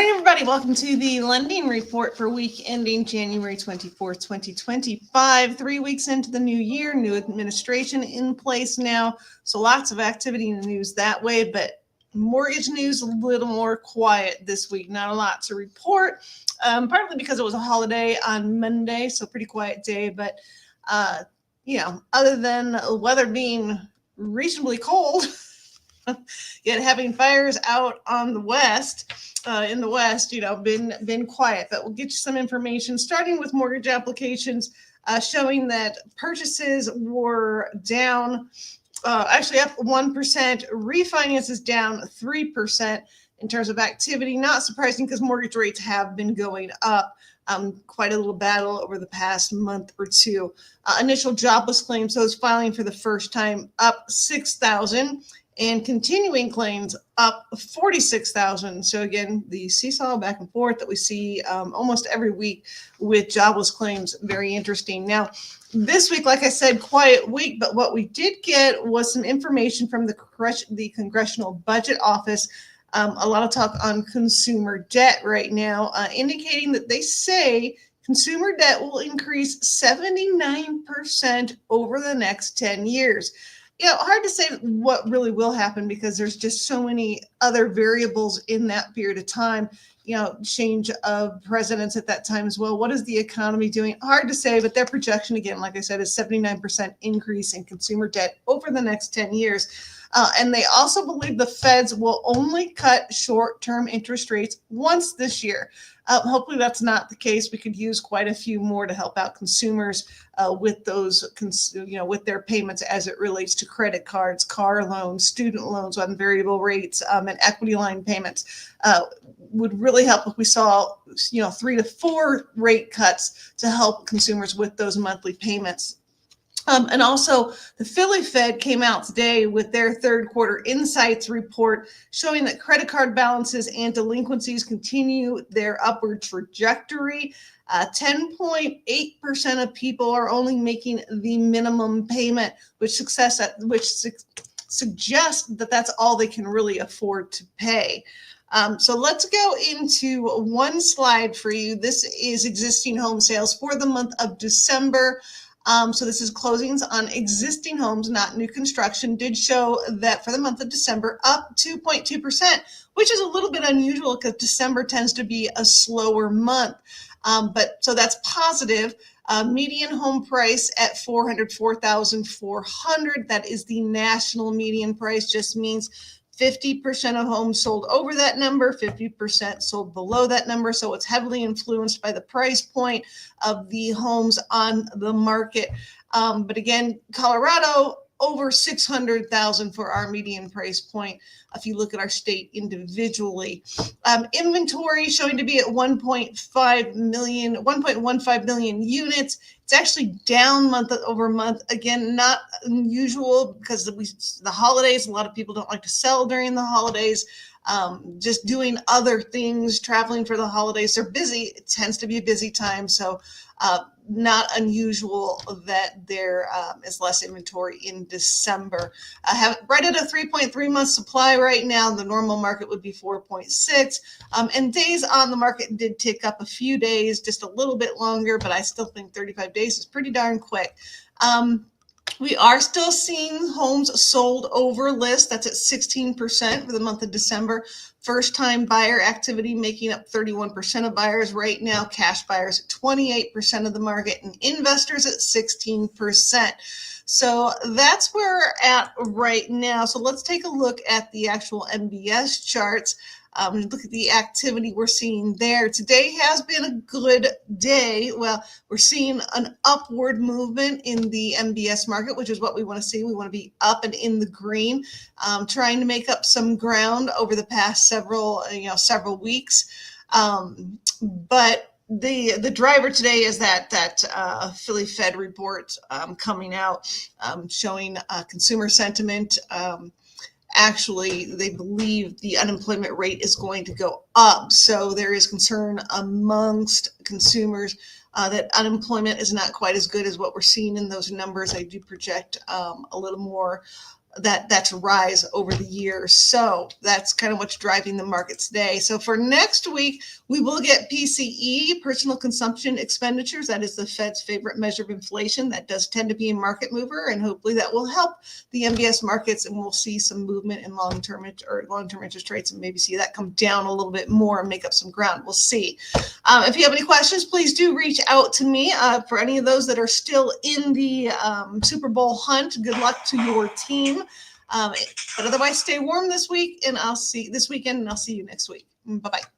morning, everybody. Welcome to the lending report for week ending January 24th, 2025. 3 weeks into the new year, new administration in place now. So lots of activity in the news that way, but mortgage news a little more quiet this week. Not a lot to report, partly because it was a holiday on Monday, so pretty quiet day. But, other than weather being reasonably cold, yet having fires out on the west, in the west, been quiet. But we'll get you some information, starting with mortgage applications, showing that purchases were down, actually up 1%. Refinances down 3% in terms of activity. Not surprising because mortgage rates have been going up. Quite a little battle over the past month or two. Initial jobless claims, those filing for the first time, up 6,000. And continuing claims up 46,000. So again, the seesaw back and forth that we see almost every week with jobless claims, very interesting. Now, this week, like I said, quiet week, but what we did get was some information from the Congressional Budget Office. A lot of talk on consumer debt right now, indicating that they say consumer debt will increase 79% over the next 10 years. Hard to say what really will happen because there's just so many other variables in that period of time. Change of presidents at that time as well. What is the economy doing? Hard to say, but their projection, again, like I said, is 79% increase in consumer debt over the next 10 years. And they also believe the feds will only cut short-term interest rates once this year. Hopefully that's not the case. We could use quite a few more to help out consumers with those, with their payments as it relates to credit cards, car loans, student loans on variable rates, and equity line payments. Would really help if we saw, 3 to 4 rate cuts to help consumers with those monthly payments. And also, the Philly Fed came out today with their third quarter insights report showing that credit card balances and delinquencies continue their upward trajectory. 10.8% of people are only making the minimum payment, which suggests that that's all they can really afford to pay. So let's go into one slide for you. This is existing home sales for the month of December. So this is closings on existing homes, not new construction. Did show that for the month of December, up 2.2%, which is a little bit unusual because December tends to be a slower month. But so that's positive. Median home price at $404,400. That is the national median price. Just means 50% of homes sold over that number, 50% sold below that number. So it's heavily influenced by the price point of the homes on the market. But again, Colorado, over 600,000 for our median price point. If you look at our state individually, inventory showing to be at 1.15 million units. It's actually down month over month. Again, not unusual because the holidays, a lot of people don't like to sell during the holidays. Just doing other things, traveling for the holidays. They're busy. It tends to be a busy time. So not unusual that there is less inventory in December. I have right at a 3.3 month supply right now. The normal market would be 4.6. And days on the market did tick up a few days, just a little bit longer, but I still think 35 days is pretty darn quick. We are still seeing homes sold over list. That's at 16% for the month of December. First-time buyer activity making up 31% of buyers right now. Cash buyers at 28% of the market, and investors at 16%. So that's where we're at right now. So let's take a look at the actual MBS charts. Look at the activity we're seeing there. Today has been a good day. Well, we're seeing an upward movement in the MBS market, which is what we want to see. We want to be up and in the green, trying to make up some ground over the past several weeks. But the driver today is that Philly Fed report coming out, showing consumer sentiment. Actually, they believe the unemployment rate is going to go up. So there is concern amongst consumers that unemployment is not quite as good as what we're seeing in those numbers. I do project a little more that to rise over the year. So that's kind of what's driving the market today. So for next week, we will get PCE, personal consumption expenditures. That is the Fed's favorite measure of inflation. That does tend to be a market mover, and hopefully that will help the MBS markets, and we'll see some movement in long-term interest rates, and maybe see that come down a little bit more and make up some ground. We'll see. If you have any questions, please do reach out to me. For any of those that are still in the Super Bowl hunt, good luck to your team. But otherwise, stay warm this weekend, and I'll see you next week. Bye-bye.